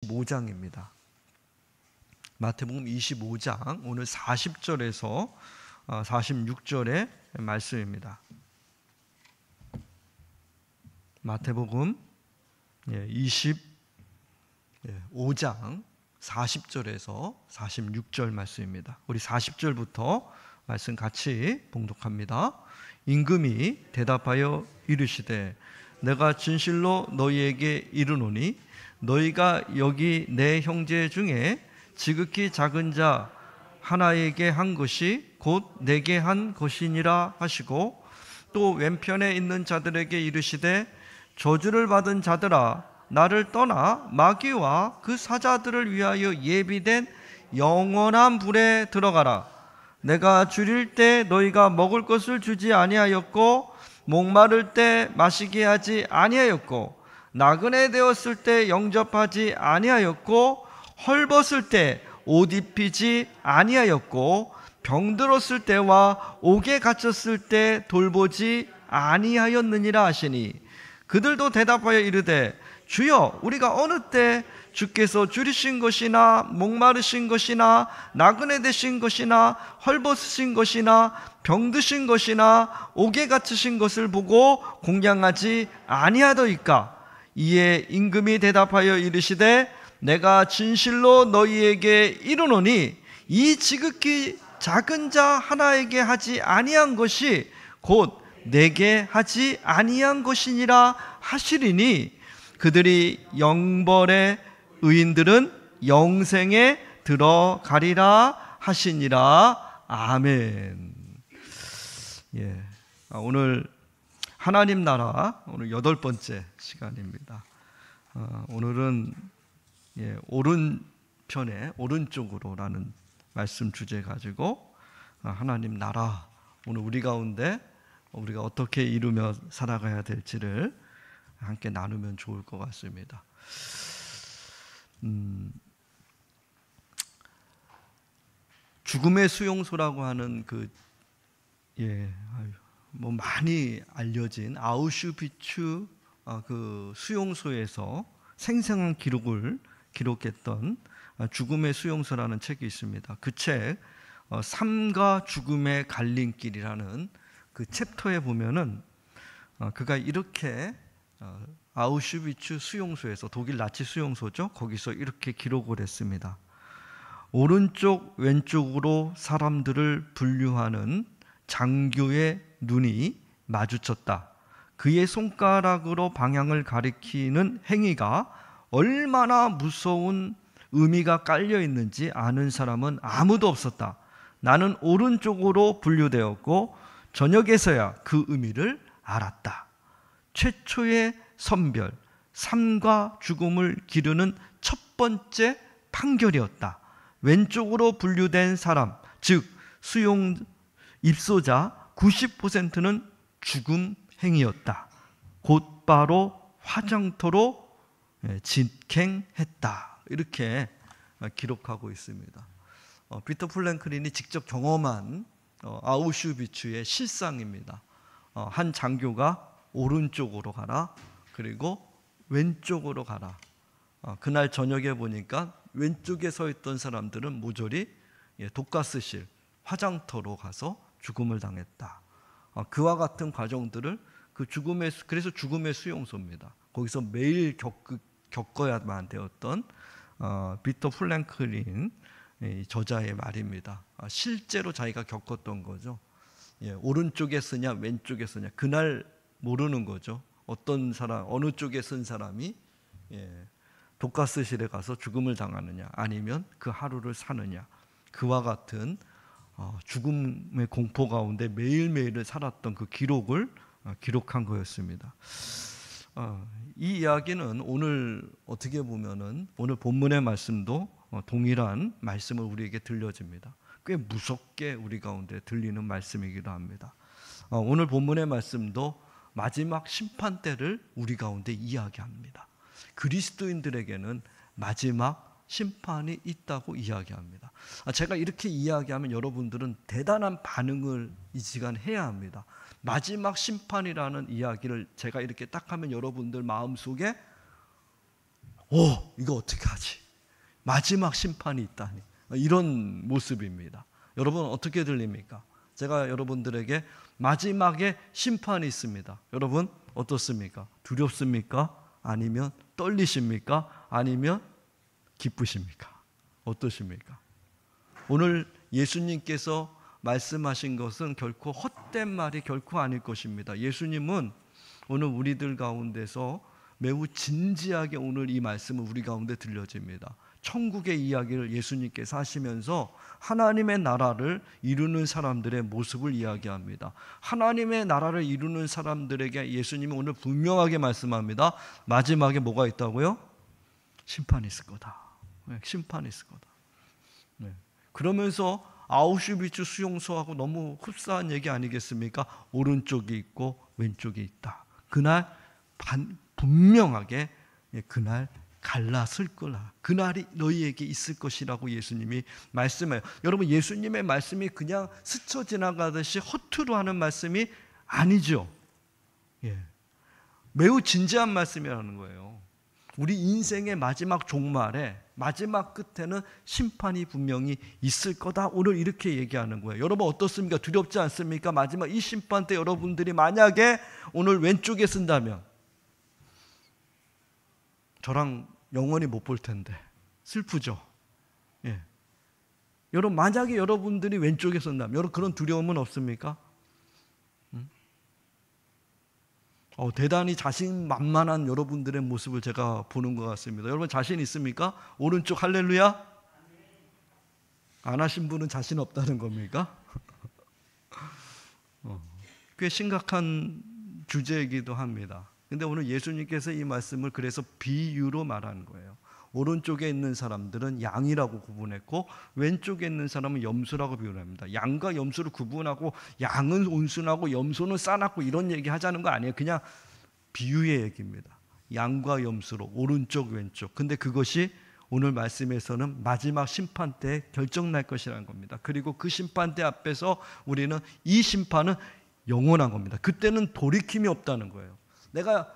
25장입니다. 마태복음 25장 오늘 40절에서 46절의 말씀입니다. 마태복음 25장 40절에서 46절 말씀입니다. 우리 40절부터 말씀 같이 봉독합니다. 임금이 대답하여 이르시되 내가 진실로 너희에게 이르노니 너희가 여기 내 형제 중에 지극히 작은 자 하나에게 한 것이 곧 내게 한 것이니라 하시고, 또 왼편에 있는 자들에게 이르시되 저주를 받은 자들아 나를 떠나 마귀와 그 사자들을 위하여 예비된 영원한 불에 들어가라. 내가 줄일 때 너희가 먹을 것을 주지 아니하였고 목마를 때 마시게 하지 아니하였고 나그네 되었을 때 영접하지 아니하였고 헐벗을 때 옷 입히지 아니하였고 병들었을 때와 옥에 갇혔을 때 돌보지 아니하였느니라 하시니, 그들도 대답하여 이르되 주여 우리가 어느 때 주께서 줄이신 것이나 목마르신 것이나 나그네 되신 것이나 헐벗으신 것이나 병드신 것이나 옥에 갇히신 것을 보고 공양하지 아니하더이까? 이에 임금이 대답하여 이르시되 내가 진실로 너희에게 이르노니 이 지극히 작은 자 하나에게 하지 아니한 것이 곧 내게 하지 아니한 것이니라 하시리니, 그들이 영벌에 의인들은 영생에 들어가리라 하시니라. 아멘. 오늘 하나님 나라 오늘 8번째 시간입니다. 오늘은 오른편에 오른쪽으로라는 말씀 주제 가지고 하나님 나라, 오늘 우리 가운데 우리가 어떻게 이루며 살아가야 될지를 함께 나누면 좋을 것 같습니다. 죽음의 수용소라고 하는 많이 알려진 아우슈비츠 그 수용소에서 생생한 기록을 기록했던 죽음의 수용소라는 책이 있습니다. 그 책 삶과 죽음의 갈림길이라는 그 챕터에 보면은 그가 이렇게 아우슈비츠 수용소에서, 독일 나치 수용소죠, 거기서 이렇게 기록을 했습니다. 오른쪽 왼쪽으로 사람들을 분류하는 장교의 눈이 마주쳤다. 그의 손가락으로 방향을 가리키는 행위가 얼마나 무서운 의미가 깔려 있는지 아는 사람은 아무도 없었다. 나는 오른쪽으로 분류되었고 저녁에서야 그 의미를 알았다. 최초의 선별, 삶과 죽음을 기르는 첫 번째 판결이었다. 왼쪽으로 분류된 사람, 즉 수용 입소자 90%는 죽음 행위였다. 곧바로 화장터로 직행했다. 이렇게 기록하고 있습니다. 비터 프랭클린이 직접 경험한 아우슈비츠의 실상입니다. 한 장교가 오른쪽으로 가라, 그리고 왼쪽으로 가라. 그날 저녁에 보니까 왼쪽에 서 있던 사람들은 모조리 독가스실, 화장터로 가서 죽음을 당했다. 그와 같은 과정들을 그래서 죽음의 수용소입니다. 거기서 매일 겪어야만 되었던 비터 프랭클린 저자의 말입니다. 실제로 자기가 겪었던 거죠. 오른쪽에 쓰냐 왼쪽에 쓰냐 그날 모르는 거죠. 어떤 사람, 어느 쪽에 쓴 사람이 독가스실에 가서 죽음을 당하느냐 아니면 그 하루를 사느냐, 그와 같은 죽음의 공포 가운데 매일매일을 살았던 그 기록을 기록한 거였습니다. 이 이야기는 오늘 어떻게 보면은 오늘 본문의 말씀도 동일한 말씀을 우리에게 들려집니다. 꽤 무섭게 우리 가운데 들리는 말씀이기도 합니다. 오늘 본문의 말씀도 마지막 심판 때를 우리 가운데 이야기합니다. 그리스도인들에게는 마지막 심판이 있다고 이야기합니다. 제가 이렇게 이야기하면 여러분들은 대단한 반응을 이 시간 해야 합니다. 마지막 심판이라는 이야기를 제가 이렇게 딱 하면 여러분들 마음속에 이거 어떻게 하지? 마지막 심판이 있다니. 이런 모습입니다. 여러분 어떻게 들립니까? 제가 여러분들에게 마지막에 심판이 있습니다. 여러분 어떻습니까? 두렵습니까? 아니면 떨리십니까? 아니면 기쁘십니까? 어떠십니까? 오늘 예수님께서 말씀하신 것은 결코 헛된 말이 결코 아닐 것입니다. 예수님은 오늘 우리들 가운데서 매우 진지하게 오늘 이 말씀을 우리 가운데 들려집니다. 천국의 이야기를 예수님께서 하시면서 하나님의 나라를 이루는 사람들의 모습을 이야기합니다. 하나님의 나라를 이루는 사람들에게 예수님이 오늘 분명하게 말씀합니다. 마지막에 뭐가 있다고요? 심판이 있을 거다. 심판이 있을 거다. 그러면서 아우슈비츠 수용소하고 너무 흡사한 얘기 아니겠습니까? 오른쪽이 있고 왼쪽이 있다. 그날 분명하게 그날 갈라설 거라. 그날이 너희에게 있을 것이라고 예수님이 말씀해요. 여러분 예수님의 말씀이 그냥 스쳐 지나가듯이 허투루 하는 말씀이 아니죠. 매우 진지한 말씀이라는 거예요. 우리 인생의 마지막 종말에 마지막 끝에는 심판이 분명히 있을 거다. 오늘 이렇게 얘기하는 거예요. 여러분 어떻습니까? 두렵지 않습니까? 마지막 이 심판 때 여러분들이 만약에 오늘 왼쪽에 쓴다면 저랑 영원히 못 볼 텐데 슬프죠. 여러분 만약에 여러분들이 왼쪽에 쓴다면 여러분 그런 두려움은 없습니까? 대단히 자신만만한 여러분들의 모습을 제가 보는 것 같습니다. 여러분 자신 있습니까? 오른쪽 할렐루야? 안 하신 분은 자신 없다는 겁니까? 꽤 심각한 주제이기도 합니다. 근데 오늘 예수님께서 이 말씀을 그래서 비유로 말하는 거예요. 오른쪽에 있는 사람들은 양이라고 구분했고 왼쪽에 있는 사람은 염소라고 비유합니다. 양과 염소를 구분하고 양은 온순하고 염소는 싸납고 이런 얘기 하자는 거 아니에요. 그냥 비유의 얘기입니다. 양과 염소로 오른쪽 왼쪽. 근데 그것이 오늘 말씀에서는 마지막 심판 때 결정날 것이라는 겁니다. 그리고 그 심판 때 앞에서 우리는 이 심판은 영원한 겁니다. 그때는 돌이킴이 없다는 거예요. 내가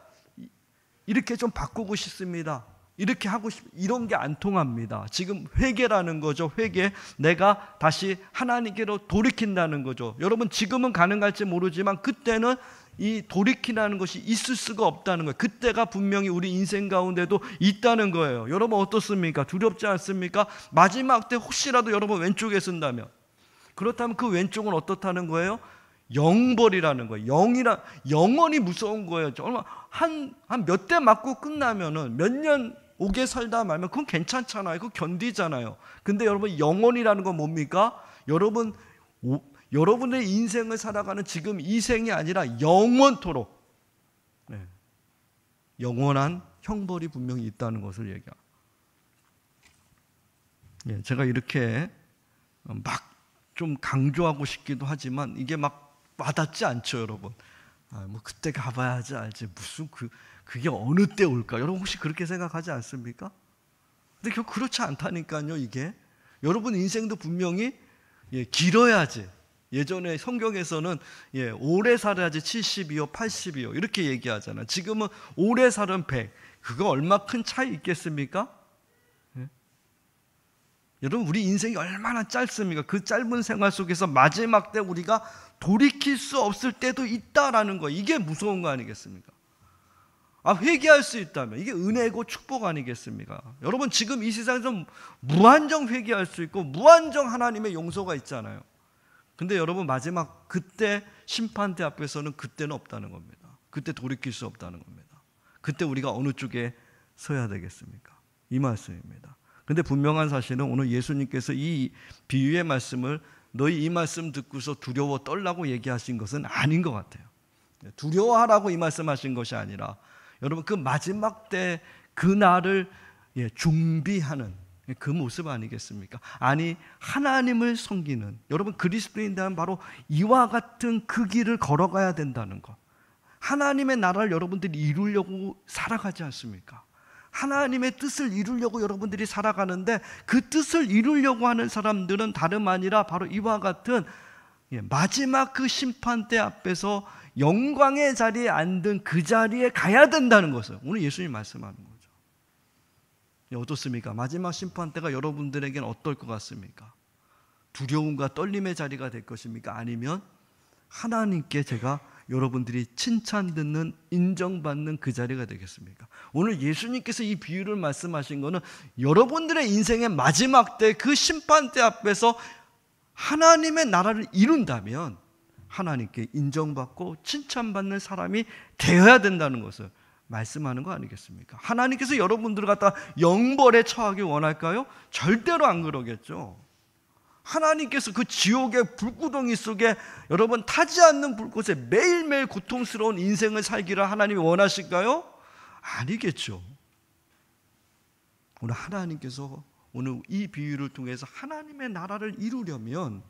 이렇게 좀 바꾸고 싶습니다. 이렇게 하고 이런 게 안 통합니다. 지금 회개라는 거죠. 회개. 내가 다시 하나님께로 돌이킨다는 거죠. 여러분 지금은 가능할지 모르지만 그때는 이 돌이키라는 것이 있을 수가 없다는 거예요. 그때가 분명히 우리 인생 가운데도 있다는 거예요. 여러분 어떻습니까? 두렵지 않습니까? 마지막 때 혹시라도 여러분 왼쪽에 쓴다면 그렇다면 그 왼쪽은 어떻다는 거예요? 영벌이라는 거예요. 영원히 무서운 거예요. 한 몇 대 맞고 끝나면은 몇 년 오게 살다 말면 그건 괜찮잖아요. 그거 견디잖아요. 근데 여러분 영원이라는 건 뭡니까? 여러분의 인생을 살아가는 지금 이 생이 아니라 영원토록 영원한 형벌이 분명히 있다는 것을 얘기합니다. 제가 이렇게 막 좀 강조하고 싶기도 하지만 이게 막 와닿지 않죠, 여러분. 뭐 그때 가봐야지 알지. 무슨 그게 어느 때 올까? 여러분 혹시 그렇게 생각하지 않습니까? 근데 결국 그렇지 않다니까요, 이게. 여러분 인생도 분명히 길어야지. 예전에 성경에서는 오래 살아야지 70이요, 80이요 이렇게 얘기하잖아요. 지금은 오래 살은 100. 그거 얼마 큰 차이 있겠습니까? 여러분 우리 인생이 얼마나 짧습니까? 그 짧은 생활 속에서 마지막 때 우리가 돌이킬 수 없을 때도 있다라는 거, 이게 무서운 거 아니겠습니까? 회개할 수 있다면 이게 은혜고 축복 아니겠습니까? 여러분 지금 이 세상에서 무한정 회개할 수 있고 무한정 하나님의 용서가 있잖아요. 근데 여러분 마지막 그때 심판대 앞에서는 그때는 없다는 겁니다. 그때 돌이킬 수 없다는 겁니다. 그때 우리가 어느 쪽에 서야 되겠습니까? 이 말씀입니다. 근데 분명한 사실은 오늘 예수님께서 이 비유의 말씀을 너희 이 말씀 듣고서 두려워 떨라고 얘기하신 것은 아닌 것 같아요. 두려워하라고 이 말씀하신 것이 아니라 여러분 그 마지막 때 그 날을 준비하는 그 모습 아니겠습니까? 아니 하나님을 섬기는 여러분 그리스도인이라면 바로 이와 같은 그 길을 걸어가야 된다는 것. 하나님의 나라를 여러분들이 이루려고 살아가지 않습니까? 하나님의 뜻을 이루려고 여러분들이 살아가는데 그 뜻을 이루려고 하는 사람들은 다름 아니라 바로 이와 같은 마지막 그 심판대 앞에서 영광의 자리에 앉은 그 자리에 가야 된다는 것을 오늘 예수님이 말씀하는 거죠. 어떻습니까? 마지막 심판 때가 여러분들에게는 어떨 것 같습니까? 두려움과 떨림의 자리가 될 것입니까? 아니면 하나님께 제가 여러분들이 칭찬 듣는, 인정받는 그 자리가 되겠습니까? 오늘 예수님께서 이 비유를 말씀하신 것은 여러분들의 인생의 마지막 때, 그 심판 때 앞에서 하나님의 나라를 이룬다면 하나님께 인정받고 칭찬받는 사람이 되어야 된다는 것을 말씀하는 거 아니겠습니까? 하나님께서 여러분들을 갖다 영벌에 처하길 원할까요? 절대로 안 그러겠죠. 하나님께서 그 지옥의 불구덩이 속에 여러분 타지 않는 불꽃에 매일매일 고통스러운 인생을 살기를 하나님이 원하실까요? 아니겠죠. 오늘 하나님께서 오늘 이 비유를 통해서 하나님의 나라를 이루려면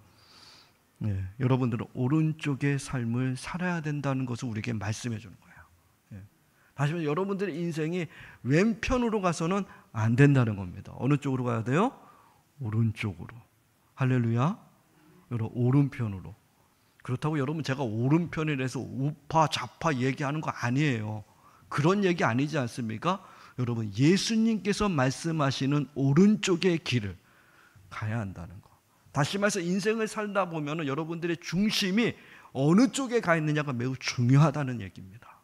여러분들은 오른쪽의 삶을 살아야 된다는 것을 우리에게 말씀해 주는 거예요. 다시 말해 여러분들의 인생이 왼편으로 가서는 안 된다는 겁니다. 어느 쪽으로 가야 돼요? 오른쪽으로. 할렐루야. 여러분 오른편으로. 그렇다고 여러분 제가 오른편이라서 우파 좌파 얘기하는 거 아니에요. 그런 얘기 아니지 않습니까? 여러분 예수님께서 말씀하시는 오른쪽의 길을 가야 한다는 거. 다시 말해서 인생을 살다 보면 여러분들의 중심이 어느 쪽에 가 있느냐가 매우 중요하다는 얘기입니다.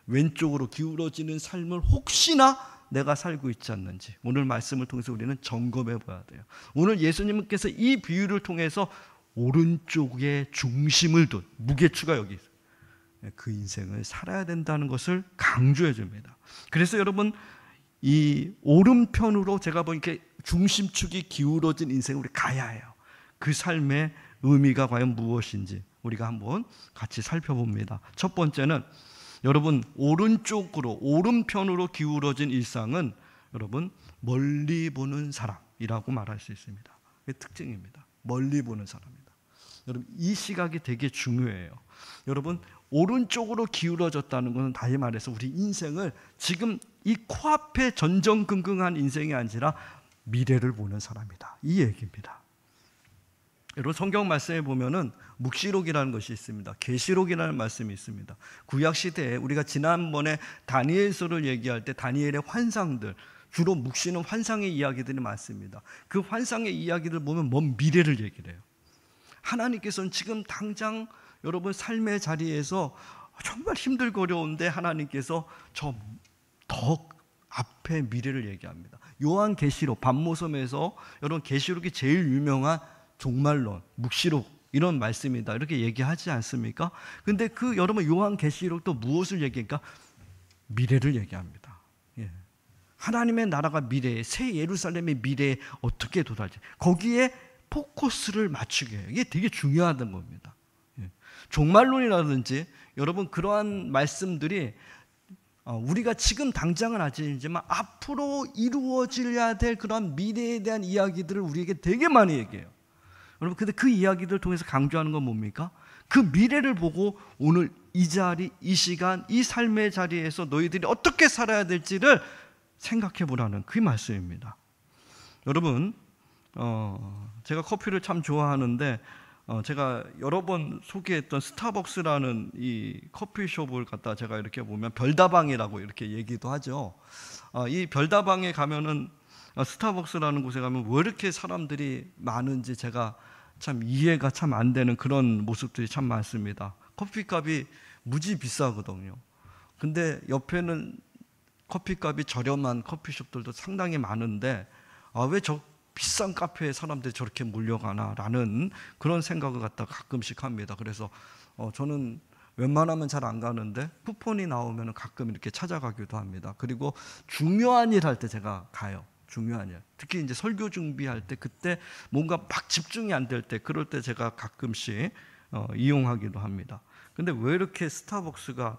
왼쪽으로 기울어지는 삶을 혹시나 내가 살고 있지 않는지 오늘 말씀을 통해서 우리는 점검해 봐야 돼요. 오늘 예수님께서 이 비유를 통해서 오른쪽에 중심을 둔 무게추가 여기 있어요. 그 인생을 살아야 된다는 것을 강조해 줍니다. 그래서 여러분 이 오른편으로 제가 보니까 중심축이 기울어진 인생을 우리 가야 해요. 그 삶의 의미가 과연 무엇인지 우리가 한번 같이 살펴봅니다. 첫 번째는 여러분 오른편으로 기울어진 일상은 여러분 멀리 보는 사람이라고 말할 수 있습니다. 그게 특징입니다. 멀리 보는 사람입니다. 여러분 이 시각이 되게 중요해요. 여러분 오른쪽으로 기울어졌다는 것은 다시 말해서 우리 인생을 지금 이 코앞에 전전긍긍한 인생이 아니라 미래를 보는 사람이다. 이 얘기입니다. 여러분 성경 말씀에 보면은 묵시록이라는 것이 있습니다. 계시록이라는 말씀이 있습니다. 구약 시대에 우리가 지난번에 다니엘서를 얘기할 때 다니엘의 환상들, 주로 묵시는 환상의 이야기들이 많습니다. 그 환상의 이야기들 보면 먼 미래를 얘기를 해요. 하나님께서는 지금 당장 여러분 삶의 자리에서 정말 힘들고 어려운데 하나님께서 저 더 앞에 미래를 얘기합니다. 요한계시록 반모섬에서 여러분 계시록이 제일 유명한 종말론, 묵시록 이런 말씀이다 이렇게 얘기하지 않습니까? 근데 그 여러분 요한계시록도 무엇을 얘기할까? 미래를 얘기합니다. 하나님의 나라가 미래에 새 예루살렘의 미래에 어떻게 도달할지 거기에 포커스를 맞추게 해요. 이게 되게 중요하다는 겁니다. 종말론이라든지 여러분 그러한 말씀들이 우리가 지금 당장은 아니지만 앞으로 이루어져야 될 그런 미래에 대한 이야기들을 우리에게 되게 많이 얘기해요. 여러분 근데 그 이야기들을 통해서 강조하는 건 뭡니까? 그 미래를 보고 오늘 이 자리, 이 시간, 이 삶의 자리에서 너희들이 어떻게 살아야 될지를 생각해 보라는 그 말씀입니다. 여러분 제가 커피를 참 좋아하는데 제가 여러 번 소개했던 스타벅스라는 이 커피숍을 갖다 제가 이렇게 보면 별다방이라고 이렇게 얘기도 하죠. 이 별다방에 가면은 스타벅스라는 곳에 가면 왜 이렇게 사람들이 많은지 제가 참 이해가 참 안 되는 그런 모습들이 참 많습니다. 커피값이 무지 비싸거든요. 근데 옆에는 커피값이 저렴한 커피숍들도 상당히 많은데 왜 저 비싼 카페에 사람들이 저렇게 몰려가나라는 그런 생각을 갖다가 가끔씩 합니다. 그래서 저는 웬만하면 잘 안 가는데 쿠폰이 나오면 가끔 이렇게 찾아가기도 합니다. 그리고 중요한 일 할 때 제가 가요. 중요한 일. 특히 이제 설교 준비할 때 그때 뭔가 막 집중이 안 될 때 그럴 때 제가 가끔씩 이용하기도 합니다. 근데 왜 이렇게 스타벅스가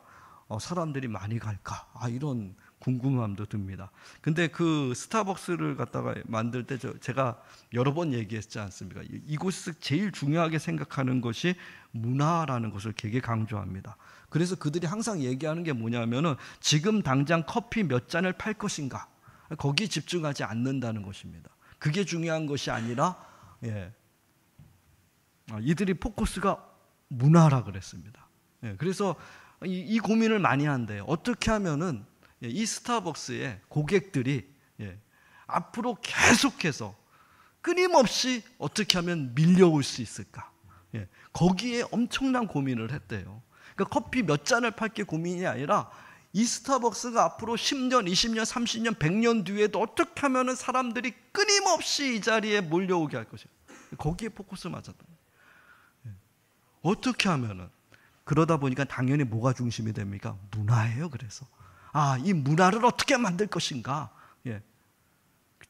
사람들이 많이 갈까? 이런 궁금함도 듭니다. 근데 그 스타벅스를 갖다가 만들 때 제가 여러 번 얘기했지 않습니까? 이곳에서 제일 중요하게 생각하는 것이 문화라는 것을 되게 강조합니다. 그래서 그들이 항상 얘기하는 게 뭐냐면은 지금 당장 커피 몇 잔을 팔 것인가? 거기에 집중하지 않는다는 것입니다. 그게 중요한 것이 아니라 이들이 포커스가 문화라 그랬습니다. 그래서 이 고민을 많이 한대요. 어떻게 하면은 이 스타벅스의 고객들이 앞으로 계속해서 끊임없이 어떻게 하면 밀려올 수 있을까? 거기에 엄청난 고민을 했대요. 그러니까 커피 몇 잔을 팔게 고민이 아니라 이 스타벅스가 앞으로 10년, 20년, 30년, 100년 뒤에도 어떻게 하면 사람들이 끊임없이 이 자리에 몰려오게 할 것이야. 거기에 포커스를 맞았다. 어떻게 하면은, 그러다 보니까 당연히 뭐가 중심이 됩니까? 문화예요. 그래서 이 문화를 어떻게 만들 것인가.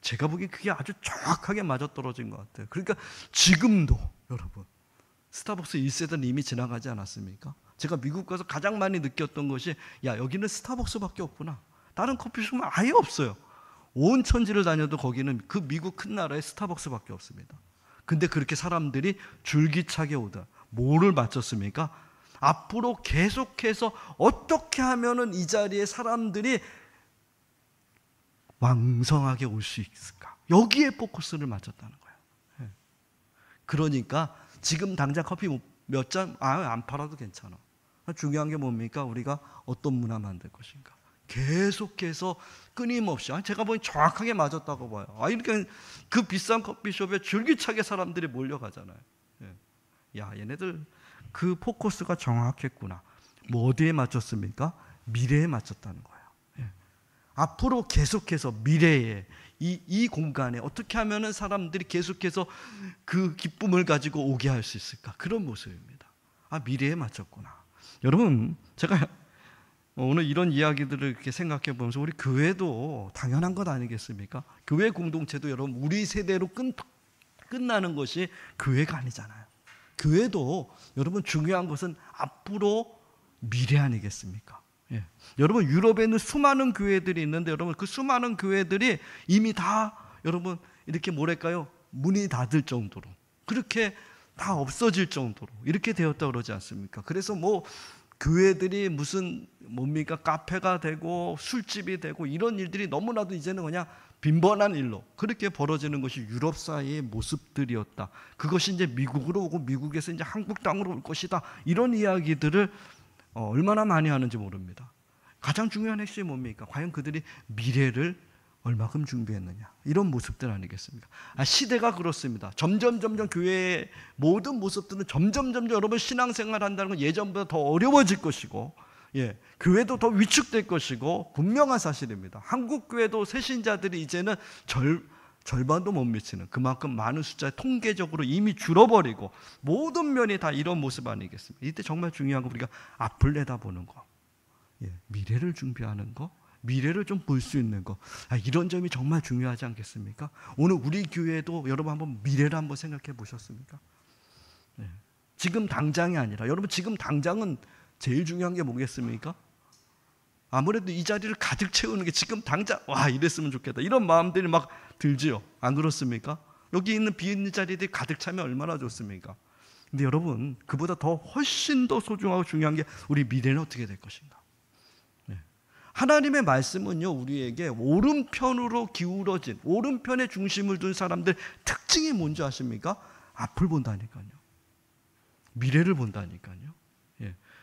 제가 보기엔 그게 아주 정확하게 맞아떨어진 것 같아요. 그러니까 지금도 여러분 스타벅스 1세대는 이미 지나가지 않았습니까? 제가 미국 가서 가장 많이 느꼈던 것이, 여기는 스타벅스밖에 없구나. 다른 커피숍은 아예 없어요. 온 천지를 다녀도 거기는 그 미국 큰 나라에 스타벅스밖에 없습니다. 근데 그렇게 사람들이 줄기차게 오다. 뭐를 맞췄습니까? 앞으로 계속해서 어떻게 하면은 이 자리에 사람들이 왕성하게 올 수 있을까? 여기에 포커스를 맞췄다는 거예요. 그러니까 지금 당장 커피 몇 잔 안 팔아도 괜찮아. 중요한 게 뭡니까? 우리가 어떤 문화 만들 것인가. 계속해서 끊임없이, 제가 보니 정확하게 맞았다고 봐요. 이렇게 그 비싼 커피숍에 줄기차게 사람들이 몰려가잖아요. 얘네들 그 포커스가 정확했구나. 뭐 어디에 맞췄습니까? 미래에 맞췄다는 거예요. 앞으로 계속해서 미래에 이 공간에 어떻게 하면 사람들이 계속해서 그 기쁨을 가지고 오게 할 수 있을까? 그런 모습입니다. 미래에 맞췄구나. 여러분, 제가 오늘 이런 이야기들을 이렇게 생각해 보면서 우리 교회도 당연한 것 아니겠습니까? 교회 공동체도 여러분 우리 세대로 끝나는 것이 교회가 아니잖아요. 교회도 여러분 중요한 것은 앞으로 미래 아니겠습니까? 여러분 유럽에는 수많은 교회들이 있는데 여러분 그 수많은 교회들이 이미 다 여러분 이렇게 뭐랄까요? 문이 닫을 정도로, 그렇게 다 없어질 정도로 이렇게 되었다고 그러지 않습니까? 그래서 뭐 교회들이 무슨 뭡니까? 카페가 되고 술집이 되고 이런 일들이 너무나도 이제는 그냥 빈번한 일로 그렇게 벌어지는 것이 유럽 사회의 모습들이었다. 그것이 이제 미국으로 오고 미국에서 이제 한국 땅으로 올 것이다. 이런 이야기들을 얼마나 많이 하는지 모릅니다. 가장 중요한 핵심이 뭡니까? 과연 그들이 미래를 얼마큼 준비했느냐, 이런 모습들 아니겠습니까? 시대가 그렇습니다. 점점 교회의 모든 모습들은 점점 여러분 신앙생활 한다는 건 예전보다 더 어려워질 것이고, 교회도 더 위축될 것이고 분명한 사실입니다. 한국 교회도 새신자들이 이제는 절반도 못 미치는 그만큼 많은 숫자에 통계적으로 이미 줄어버리고 모든 면이 다 이런 모습 아니겠습니까? 이때 정말 중요한 거 우리가 앞을 내다보는 거, 미래를 준비하는 거, 미래를 좀 볼 수 있는 거, 이런 점이 정말 중요하지 않겠습니까? 오늘 우리 교회도 여러분 한번 미래를 한번 생각해 보셨습니까? 지금 당장이 아니라 여러분 지금 당장은 제일 중요한 게 뭐겠습니까? 아무래도 이 자리를 가득 채우는 게 지금 당장 이랬으면 좋겠다 이런 마음들이 막 들지요. 안 그렇습니까? 여기 있는 비있는 자리들이 가득 차면 얼마나 좋습니까? 근데 여러분 그보다 더 훨씬 더 소중하고 중요한 게 우리 미래는 어떻게 될 것인가. 하나님의 말씀은요 우리에게 오른편으로 기울어진, 오른편에 중심을 둔 사람들 특징이 뭔지 아십니까? 앞을 본다니까요. 미래를 본다니까요.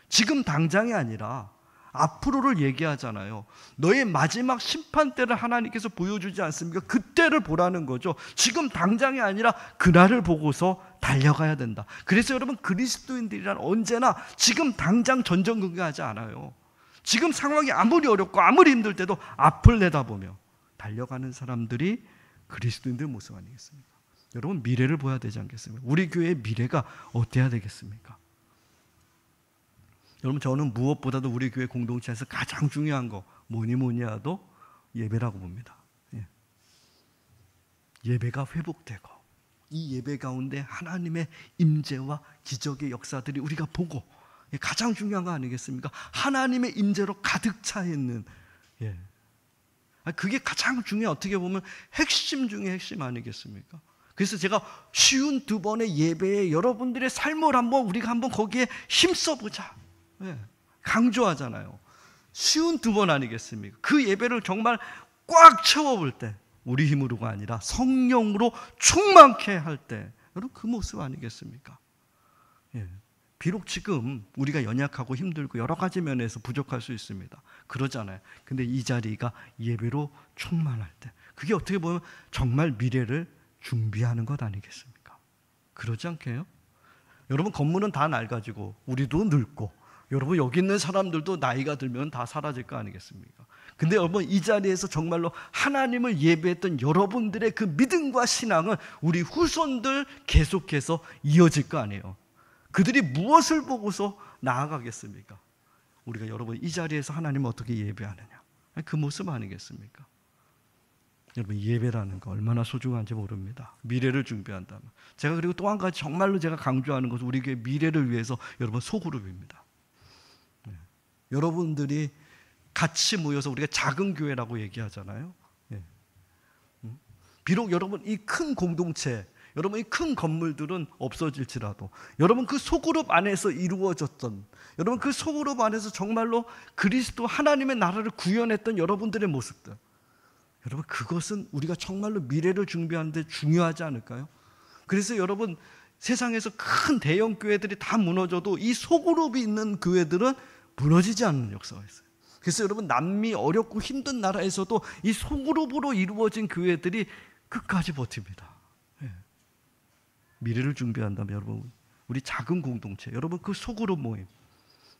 지금 당장이 아니라 앞으로를 얘기하잖아요. 너의 마지막 심판 때를 하나님께서 보여주지 않습니까? 그때를 보라는 거죠. 지금 당장이 아니라 그날을 보고서 달려가야 된다. 그래서 여러분 그리스도인들이란 언제나 지금 당장 전전긍긍하지 않아요. 지금 상황이 아무리 어렵고 아무리 힘들 때도 앞을 내다보며 달려가는 사람들이 그리스도인들 모습 아니겠습니까? 여러분 미래를 보아야 되지 않겠습니까? 우리 교회의 미래가 어때야 되겠습니까? 여러분 저는 무엇보다도 우리 교회 공동체에서 가장 중요한 거 뭐니 해도 예배라고 봅니다. 예배가 회복되고 이 예배 가운데 하나님의 임재와 기적의 역사들이 우리가 보고, 가장 중요한 거 아니겠습니까? 하나님의 임재로 가득 차 있는, 그게 가장 중요한, 어떻게 보면 핵심 중에 핵심 아니겠습니까? 그래서 제가 쉬운 2번의 예배에 여러분들의 삶을 우리가 한번 거기에 힘써보자 강조하잖아요. 쉬운 2번 아니겠습니까? 그 예배를 정말 꽉 채워볼 때, 우리 힘으로가 아니라 성령으로 충만케 할 때, 여러분 그 모습 아니겠습니까? 비록 지금 우리가 연약하고 힘들고 여러 가지 면에서 부족할 수 있습니다. 그러잖아요. 근데 이 자리가 예배로 충만할 때, 그게 어떻게 보면 정말 미래를 준비하는 것 아니겠습니까? 그러지 않게요? 여러분, 건물은 다 낡아지고 우리도 늙고 여러분 여기 있는 사람들도 나이가 들면 다 사라질 거 아니겠습니까? 근데 여러분, 이 자리에서 정말로 하나님을 예배했던 여러분들의 그 믿음과 신앙은 우리 후손들 계속해서 이어질 거 아니에요. 그들이 무엇을 보고서 나아가겠습니까? 우리가 여러분 이 자리에서 하나님을 어떻게 예배하느냐, 그 모습 아니겠습니까? 여러분, 예배라는 거 얼마나 소중한지 모릅니다. 미래를 준비한다면. 제가 그리고 또 한 가지 정말로 제가 강조하는 것은 우리 교회 미래를 위해서 여러분 소그룹입니다. 여러분들이 같이 모여서 우리가 작은 교회라고 얘기하잖아요. 비록 여러분 이 큰 공동체, 여러분 이 큰 건물들은 없어질지라도 여러분 그 소그룹 안에서 이루어졌던, 여러분 그 소그룹 안에서 정말로 그리스도 하나님의 나라를 구현했던 여러분들의 모습들, 여러분 그것은 우리가 정말로 미래를 준비하는 데 중요하지 않을까요? 그래서 여러분, 세상에서 큰 대형 교회들이 다 무너져도 이 소그룹이 있는 교회들은 무너지지 않는 역사가 있어요. 그래서 여러분, 남미 어렵고 힘든 나라에서도 이 소그룹으로 이루어진 교회들이 끝까지 버팁니다. 미래를 준비한다면 여러분, 우리 작은 공동체, 여러분 그 소그룹 모임,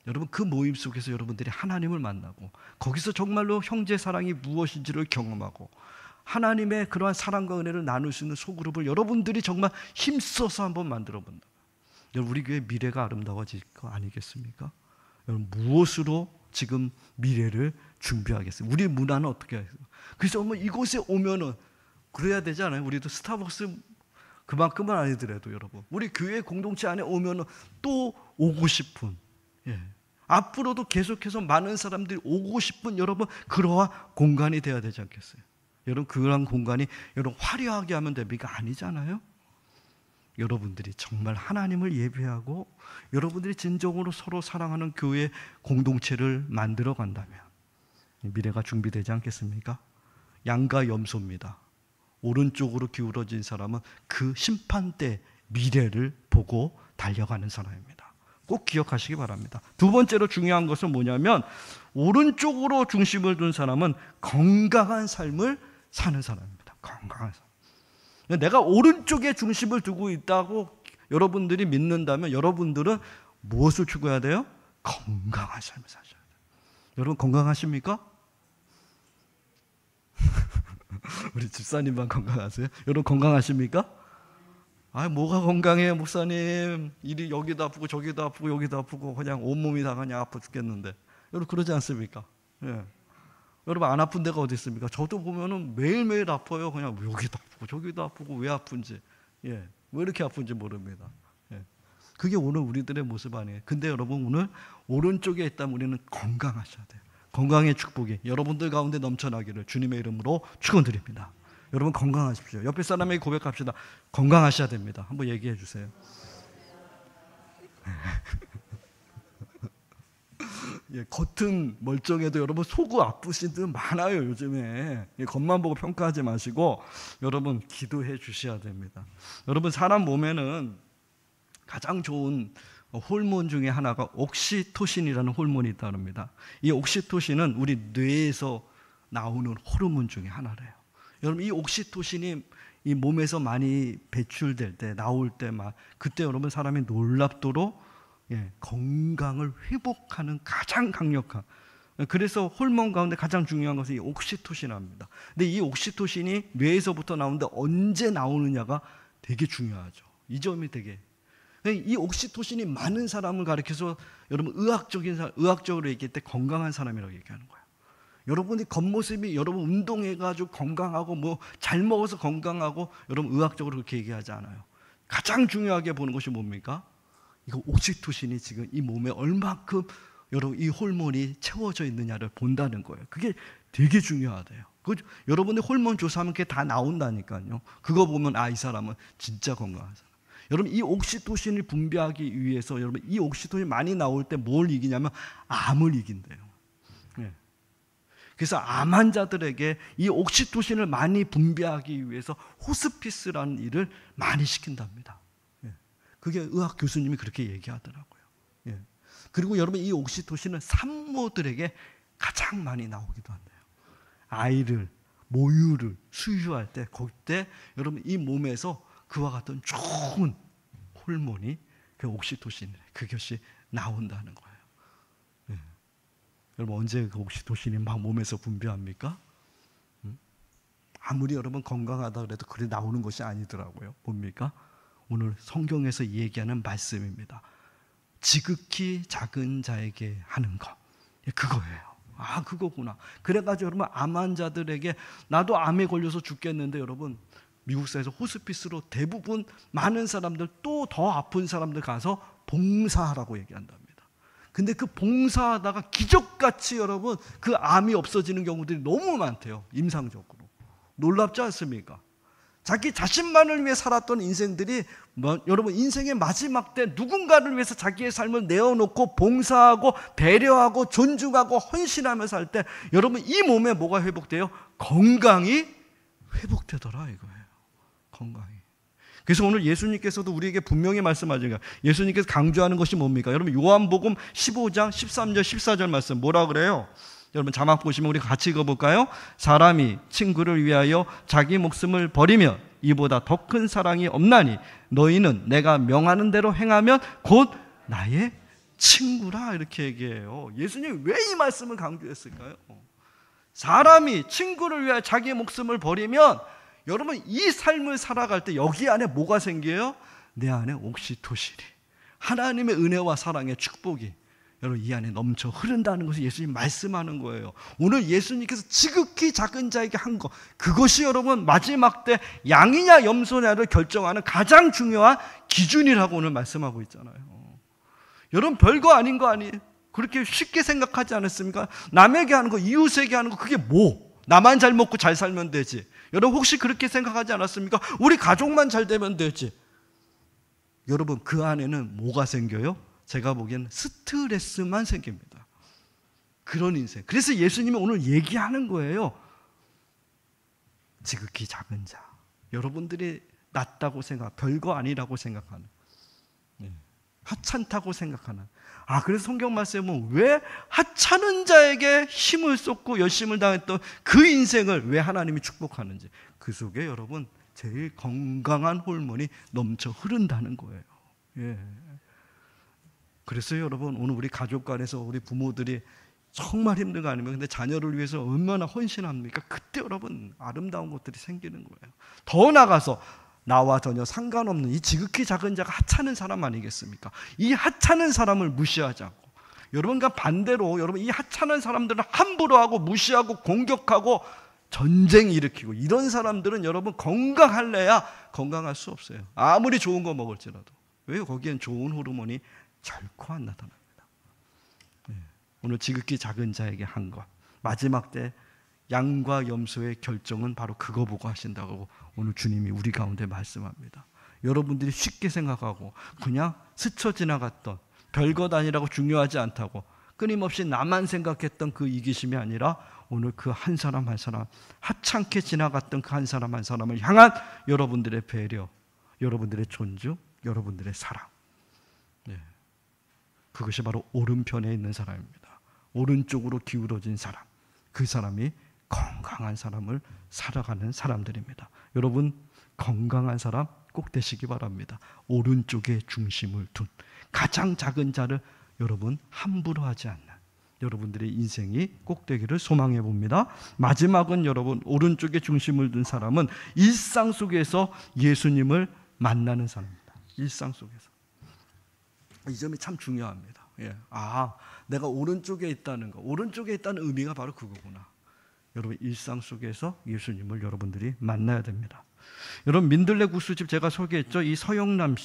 여러분 그 모임 속에서 여러분들이 하나님을 만나고 거기서 정말로 형제 사랑이 무엇인지를 경험하고 하나님의 그러한 사랑과 은혜를 나눌 수 있는 소그룹을 여러분들이 정말 힘써서 한번 만들어 본다. 여러분, 우리 교회 미래가 아름다워질 거 아니겠습니까? 여러분, 무엇으로 지금 미래를 준비하겠어요? 우리 문화는 어떻게 하겠어요? 그래서 이곳에 오면은 그래야 되지 않아요? 우리도 스타벅스 그만큼은 아니더라도 여러분, 우리 교회 공동체 안에 오면은 또 오고 싶은, 앞으로도 계속해서 많은 사람들이 오고 싶은 여러분 그러한 공간이 되어야 되지 않겠어요? 여러분, 그런 공간이 여러분 화려하게 하면 됩니까? 아니잖아요. 여러분들이 정말 하나님을 예배하고 여러분들이 진정으로 서로 사랑하는 교회 공동체를 만들어 간다면 미래가 준비되지 않겠습니까? 양과 염소입니다. 오른쪽으로 기울어진 사람은 그 심판대 미래를 보고 달려가는 사람입니다. 꼭 기억하시기 바랍니다. 두 번째로 중요한 것은 뭐냐면, 오른쪽으로 중심을 둔 사람은 건강한 삶을 사는 사람입니다. 건강한 삶. 내가 오른쪽에 중심을 두고 있다고 여러분들이 믿는다면 여러분들은 무엇을 추구해야 돼요? 건강한 삶을 사셔야 돼요. 여러분 건강하십니까? 우리 집사님만 건강하세요? 여러분 건강하십니까? 아, 뭐가 건강해요, 목사님? 일이 여기도 아프고 저기도 아프고 여기도 아프고 그냥 온몸이 다 그냥 아파 죽겠는데. 여러분 그러지 않습니까? 여러분 안 아픈 데가 어디 있습니까? 저도 보면은 매일매일 아파요. 그냥 여기도 아프고 저기도 아프고 왜 아픈지, 왜 이렇게 아픈지 모릅니다. 그게 오늘 우리들의 모습 아니에요. 근데 여러분, 오늘 오른쪽에 있다면 우리는 건강하셔야 돼요. 건강의 축복이 여러분들 가운데 넘쳐나기를 주님의 이름으로 축원드립니다. 여러분 건강하십시오. 옆에 사람에게 고백합시다. 건강하셔야 됩니다. 한번 얘기해 주세요. 겉은 멀쩡해도 여러분 속은 아프신 분 많아요, 요즘에. 겉만 보고 평가하지 마시고 여러분 기도해 주셔야 됩니다. 여러분, 사람 몸에는 가장 좋은 호르몬 중에 하나가 옥시토신이라는 호르몬이 있답니다. 이 옥시토신은 우리 뇌에서 나오는 호르몬 중에 하나래요. 여러분, 이 옥시토신이 이 몸에서 많이 배출될 때, 나올 때 그때 여러분 사람이 놀랍도록 건강을 회복하는 가장 강력한, 그래서 호르몬 가운데 가장 중요한 것은 이 옥시토신입니다. 근데 이 옥시토신이 뇌에서부터 나오는데 언제 나오느냐가 되게 중요하죠. 이 점이 되게, 이 옥시토신이 많은 사람을 가리켜서 여러분 의학적으로 얘기할 때 건강한 사람이라고 얘기하는 거예요. 여러분이 겉모습이 여러분 운동해가지고 건강하고 뭐 잘 먹어서 건강하고 여러분 의학적으로 그렇게 얘기하지 않아요. 가장 중요하게 보는 것이 뭡니까? 이거 옥시토신이 지금 이 몸에 얼마큼 여러분 이 호르몬이 채워져 있느냐를 본다는 거예요. 그게 되게 중요하대요. 여러분의 호르몬 조사하면 그게 다 나온다니까요. 그거 보면 이 사람은 진짜 건강한 사람. 여러분, 이 옥시토신을 분비하기 위해서 여러분 이 옥시토신이 많이 나올 때 뭘 이기냐면 암을 이긴대요. 그래서 암 환자들에게 이 옥시토신을 많이 분비하기 위해서 호스피스라는 일을 많이 시킨답니다. 그게 의학 교수님이 그렇게 얘기하더라고요. 그리고 여러분, 이 옥시토신은 산모들에게 가장 많이 나오기도 한대요. 아이를 모유를 수유할 때 그때 여러분 이 몸에서 그와 같은 좋은 호르몬이 그 옥시토신 그것이 나온다는 거예요. 네. 여러분 언제 그 옥시토신이 막 몸에서 분비합니까? 아무리 여러분 건강하다 그래도 그래 나오는 것이 아니더라고요. 뭡니까? 오늘 성경에서 얘기하는 말씀입니다. 지극히 작은 자에게 하는 거 그거예요. 아 그거구나. 그래가지고 여러분 암 환자들에게 나도 암에 걸려서 죽겠는데 여러분 미국사에서 호스피스로 대부분 많은 사람들 또 더 아픈 사람들 가서 봉사하라고 얘기한답니다. 근데 그 봉사하다가 기적같이 여러분 그 암이 없어지는 경우들이 너무 많대요. 임상적으로. 놀랍지 않습니까? 자기 자신만을 위해 살았던 인생들이 여러분 인생의 마지막 때 누군가를 위해서 자기의 삶을 내어놓고 봉사하고 배려하고 존중하고 헌신하며 살 때 여러분 이 몸에 뭐가 회복돼요? 건강이 회복되더라 이거예요. 건강이. 그래서 오늘 예수님께서도 우리에게 분명히 말씀하시니까 예수님께서 강조하는 것이 뭡니까? 여러분 요한복음 15장 13절 14절 말씀 뭐라 그래요? 여러분 자막 보시면 우리 같이 읽어볼까요? 사람이 친구를 위하여 자기 목숨을 버리면 이보다 더 큰 사랑이 없나니 너희는 내가 명하는 대로 행하면 곧 나의 친구라 이렇게 얘기해요. 예수님이 왜 이 말씀을 강조했을까요? 사람이 친구를 위하여 자기 목숨을 버리면 여러분 이 삶을 살아갈 때 여기 안에 뭐가 생겨요? 내 안에 옥시토신이 하나님의 은혜와 사랑의 축복이 여러분 이 안에 넘쳐 흐른다는 것을 예수님 말씀하는 거예요. 오늘 예수님께서 지극히 작은 자에게 한 것 그것이 여러분 마지막 때 양이냐 염소냐를 결정하는 가장 중요한 기준이라고 오늘 말씀하고 있잖아요. 여러분 별거 아닌 거 아니에요? 그렇게 쉽게 생각하지 않았습니까? 남에게 하는 거 이웃에게 하는 거 그게 뭐? 나만 잘 먹고 잘 살면 되지. 여러분 혹시 그렇게 생각하지 않았습니까? 우리 가족만 잘 되면 되지. 여러분 그 안에는 뭐가 생겨요? 제가 보기엔 스트레스만 생깁니다. 그런 인생. 그래서 예수님이 오늘 얘기하는 거예요. 지극히 작은 자. 여러분들이 낫다고 별거 아니라고 생각하는, 하찮다고 생각하는. 그래서 성경 말씀은 왜 하찮은 자에게 힘을 쏟고 열심을 당했던 그 인생을 왜 하나님이 축복하는지. 그 속에 여러분 제일 건강한 호르몬이 넘쳐 흐른다는 거예요. 예. 그래서 여러분 오늘 우리 가족 간에서 우리 부모들이 정말 힘든 거 아니면 근데 자녀를 위해서 얼마나 헌신합니까? 그때 여러분 아름다운 것들이 생기는 거예요. 더 나아가서 나와 전혀 상관없는 이 지극히 작은 자가 하찮은 사람 아니겠습니까? 이 하찮은 사람을 무시하지 않고 여러분과 반대로 여러분 이 하찮은 사람들은 함부로 하고 무시하고 공격하고 전쟁 일으키고 이런 사람들은 여러분 건강할래야 건강할 수 없어요. 아무리 좋은 거 먹을지라도. 왜요? 거기엔 좋은 호르몬이 결코 안 나타납니다. 오늘 지극히 작은 자에게 한 것 마지막 때 양과 염소의 결정은 바로 그거 보고 하신다고 오늘 주님이 우리 가운데 말씀합니다. 여러분들이 쉽게 생각하고 그냥 스쳐 지나갔던 별것 아니라고 중요하지 않다고 끊임없이 나만 생각했던 그 이기심이 아니라 오늘 그 한 사람 한 사람 하찮게 지나갔던 그 한 사람 한 사람을 향한 여러분들의 배려, 여러분들의 존중, 여러분들의 사랑. 그것이 바로 오른편에 있는 사람입니다. 오른쪽으로 기울어진 사람. 그 사람이 건강한 사람을 살아가는 사람들입니다. 여러분 건강한 사람 꼭 되시기 바랍니다. 오른쪽에 중심을 둔 가장 작은 자를 여러분 함부로 하지 않는 여러분들의 인생이 꼭 되기를 소망해 봅니다. 마지막은 여러분 오른쪽에 중심을 둔 사람은 일상 속에서 예수님을 만나는 사람입니다. 일상 속에서. 이 점이 참 중요합니다. 내가 오른쪽에 있다는 거, 오른쪽에 있다는 의미가 바로 그거구나. 여러분 일상 속에서 예수님을 여러분들이 만나야 됩니다. 여러분 민들레 국수집 제가 소개했죠. 이 서영남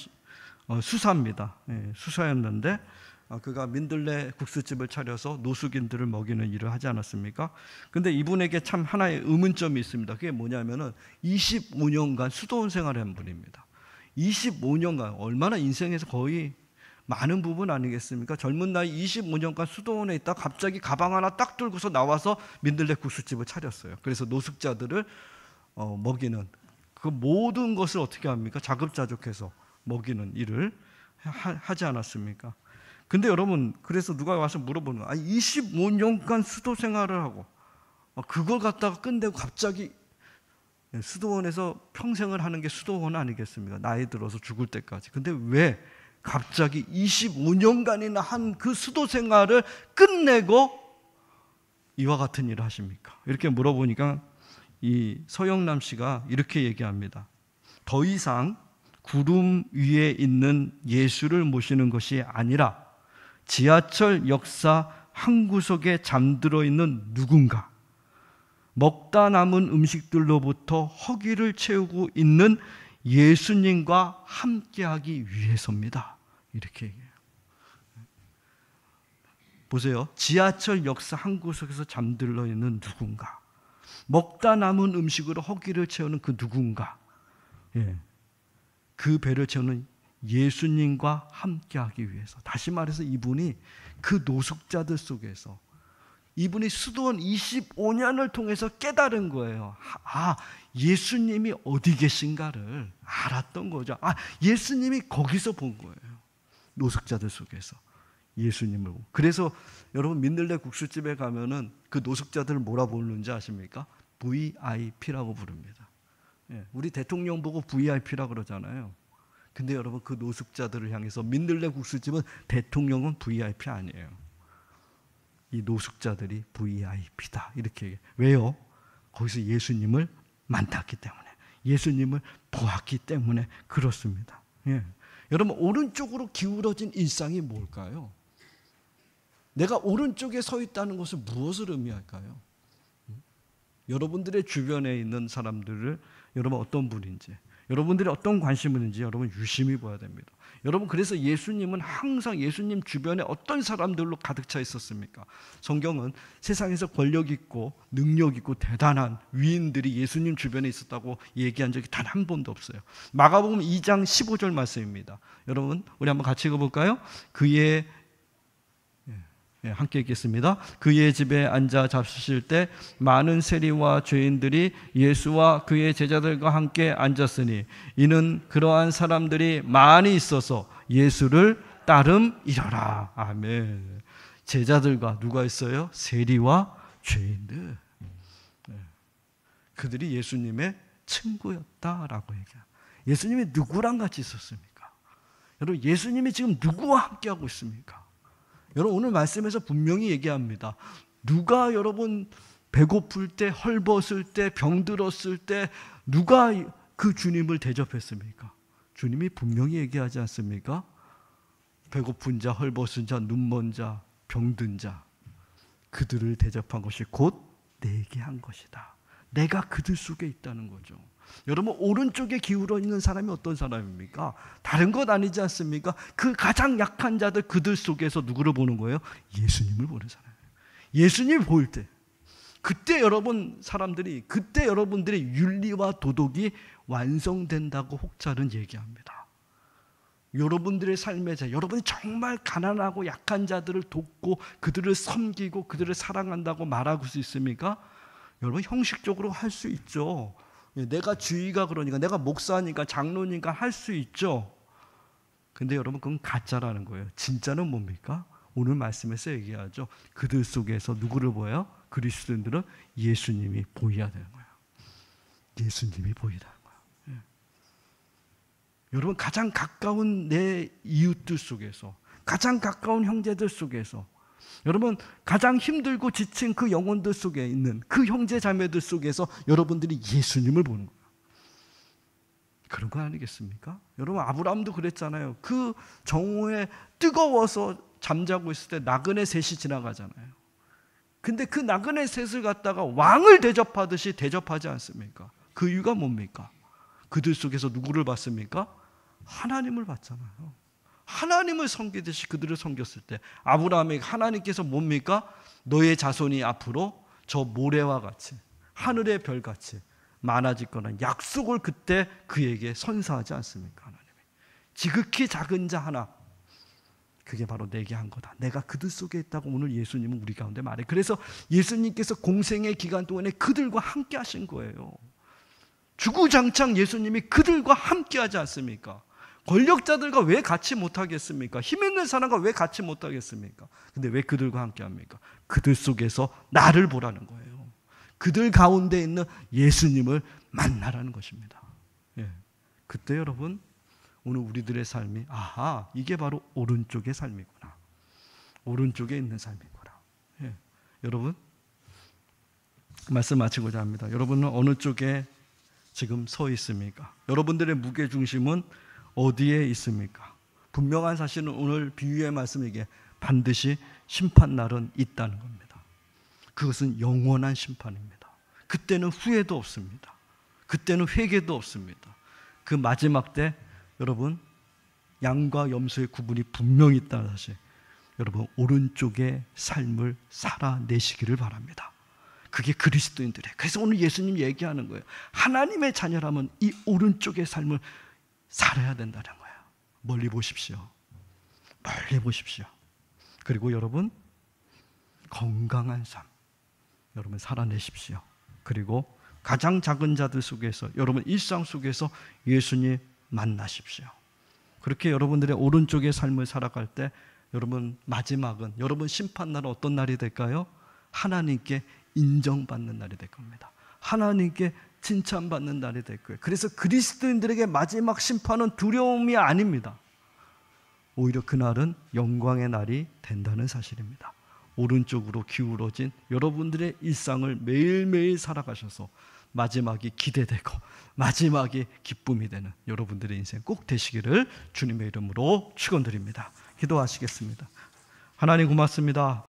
수사입니다. 수사였는데 그가 민들레 국수집을 차려서 노숙인들을 먹이는 일을 하지 않았습니까? 근데 이분에게 참 하나의 의문점이 있습니다. 그게 뭐냐면은 25년간 수도원 생활을 한 분입니다. 25년간 얼마나 인생에서 거의 많은 부분 아니겠습니까? 젊은 나이 25년간 수도원에 있다 갑자기 가방 하나 딱 들고서 나와서 민들레 국수집을 차렸어요. 그래서 노숙자들을 먹이는 그 모든 것을 어떻게 합니까? 자급자족해서 먹이는 일을 하지 않았습니까? 근데 여러분 그래서 누가 와서 물어보는 거예요. 25년간 수도 생활을 하고 그걸 갖다가 끝내고 갑자기 수도원에서 평생을 하는 게 수도원 아니겠습니까? 나이 들어서 죽을 때까지. 근데 왜 갑자기 25년간이나 한 그 수도 생활을 끝내고 이와 같은 일을 하십니까? 이렇게 물어보니까 이 서영남 씨가 이렇게 얘기합니다. 더 이상 구름 위에 있는 예수를 모시는 것이 아니라 지하철 역사 한 구석에 잠들어 있는 누군가, 먹다 남은 음식들로부터 허기를 채우고 있는 예수님과 함께하기 위해서입니다. 이렇게 얘기해요. 보세요. 지하철 역사 한 구석에서 잠들어 있는 누군가, 먹다 남은 음식으로 허기를 채우는 그 누군가, 그 배를 채우는 예수님과 함께하기 위해서. 다시 말해서 이분이 그 노숙자들 속에서, 이분이 수도원 25년을 통해서 깨달은 거예요. 예수님이 어디 계신가를 알았던 거죠. 예수님이 거기서 본 거예요. 노숙자들 속에서 예수님을 보고. 그래서 여러분 민들레 국수집에 가면은 그 노숙자들을 뭐라 부르는지 아십니까? VIP라고 부릅니다. 우리 대통령 보고 VIP라고 그러잖아요. 근데 여러분 그 노숙자들을 향해서 민들레 국수집은 대통령은 VIP 아니에요. 이 노숙자들이 VIP다 이렇게 얘기해요. 왜요? 거기서 예수님을 만났기 때문에, 예수님을 보았기 때문에 그렇습니다. 여러분 오른쪽으로 기울어진 일상이 뭘까요? 내가 오른쪽에 서 있다는 것은 무엇을 의미할까요? 여러분들의 주변에 있는 사람들을 여러분 어떤 분인지, 여러분들이 어떤 관심을 있는지 여러분 유심히 봐야 됩니다. 여러분 그래서 예수님은 항상 예수님 주변에 어떤 사람들로 가득 차 있었습니까? 성경은 세상에서 권력 있고 능력 있고 대단한 위인들이 예수님 주변에 있었다고 얘기한 적이 단 한 번도 없어요. 마가복음 2장 15절 말씀입니다. 여러분 우리 한번 같이 읽어볼까요? 함께 읽겠습니다. 그의 집에 앉아 잡수실 때 많은 세리와 죄인들이 예수와 그의 제자들과 함께 앉았으니 이는 그러한 사람들이 많이 있어서 예수를 따름이러라. 아멘. 제자들과 누가 있어요? 세리와 죄인들. 그들이 예수님의 친구였다라고 얘기해요. 예수님이 누구랑 같이 있었습니까? 여러분 예수님이 지금 누구와 함께하고 있습니까? 여러분 오늘 말씀에서 분명히 얘기합니다. 누가 여러분 배고플 때, 헐벗을 때, 병들었을 때 누가 그 주님을 대접했습니까? 주님이 분명히 얘기하지 않습니까? 배고픈 자, 헐벗은 자, 눈먼 자, 병든 자, 그들을 대접한 것이 곧 내게 한 것이다. 내가 그들 속에 있다는 거죠. 여러분 오른쪽에 기울어 있는 사람이 어떤 사람입니까? 다른 것 아니지 않습니까? 그 가장 약한 자들, 그들 속에서 누구를 보는 거예요? 예수님을 보는 사람이에요. 예수님을 볼 때, 그때 그때 여러분들의 윤리와 도덕이 완성된다고 혹자는 얘기합니다. 여러분들의 삶의 여러분이 정말 가난하고 약한 자들을 돕고 그들을 섬기고 그들을 사랑한다고 말할 수 있습니까? 여러분 형식적으로 할 수 있죠. 내가 주의가 그러니까, 내가 목사니까, 장로니까 할 수 있죠. 근데 여러분 그건 가짜라는 거예요. 진짜는 뭡니까? 오늘 말씀에서 얘기하죠. 그들 속에서 누구를 보여요? 그리스도인들은 예수님이 보여야 되는 거예요. 예수님이 보이라는 거예요. 여러분 가장 가까운 내 이웃들 속에서, 가장 가까운 형제들 속에서, 여러분 가장 힘들고 지친 그 영혼들 속에 있는 그 형제 자매들 속에서 여러분들이 예수님을 보는 거예요. 그런 거 아니겠습니까? 여러분 아브라함도 그랬잖아요. 그 정오에 뜨거워서 잠자고 있을 때 나그네 셋이 지나가잖아요. 근데 그 나그네 셋을 갖다가 왕을 대접하듯이 대접하지 않습니까? 그 이유가 뭡니까? 그들 속에서 누구를 봤습니까? 하나님을 봤잖아요. 하나님을 섬기듯이 그들을 섬겼을 때 아브라함에게 하나님께서 뭡니까? 너의 자손이 앞으로 저 모래와 같이 하늘의 별같이 많아질 거라는 약속을 그때 그에게 선사하지 않습니까? 하나님이 지극히 작은 자 하나, 그게 바로 내게 한 거다. 내가 그들 속에 있다고 오늘 예수님은 우리 가운데 말해. 그래서 예수님께서 공생의 기간 동안에 그들과 함께 하신 거예요. 주구장창 예수님이 그들과 함께 하지 않습니까? 권력자들과 왜 같이 못하겠습니까? 힘 있는 사람과 왜 같이 못하겠습니까? 근데 왜 그들과 함께 합니까? 그들 속에서 나를 보라는 거예요. 그들 가운데 있는 예수님을 만나라는 것입니다. 예. 그때 여러분, 오늘 우리들의 삶이 아하, 이게 바로 오른쪽의 삶이구나. 오른쪽에 있는 삶이구나. 예. 여러분, 말씀 마치고자 합니다. 여러분은 어느 쪽에 지금 서 있습니까? 여러분들의 무게중심은 어디에 있습니까? 분명한 사실은 오늘 비유의 말씀에게 반드시 심판날은 있다는 겁니다. 그것은 영원한 심판입니다. 그때는 후회도 없습니다. 그때는 회개도 없습니다. 그 마지막 때 여러분, 양과 염소의 구분이 분명히 있다는 사실, 여러분 오른쪽의 삶을 살아내시기를 바랍니다. 그게 그리스도인들이에요. 그래서 오늘 예수님 얘기하는 거예요. 하나님의 자녀라면 이 오른쪽의 삶을 살아야 된다는 거예요. 멀리 보십시오. 멀리 보십시오. 그리고 여러분, 건강한 삶 여러분 살아내십시오. 그리고 가장 작은 자들 속에서, 여러분 일상 속에서 예수님 만나십시오. 그렇게 여러분들의 오른쪽의 삶을 살아갈 때 여러분 마지막은, 여러분 심판날은 어떤 날이 될까요? 하나님께 인정받는 날이 될 겁니다. 하나님께 칭찬받는 날이 될 거예요. 그래서 그리스도인들에게 마지막 심판은 두려움이 아닙니다. 오히려 그날은 영광의 날이 된다는 사실입니다. 오른쪽으로 기울어진 여러분들의 일상을 매일매일 살아가셔서 마지막이 기대되고 마지막이 기쁨이 되는 여러분들의 인생 꼭 되시기를 주님의 이름으로 축원드립니다. 기도하시겠습니다. 하나님 고맙습니다.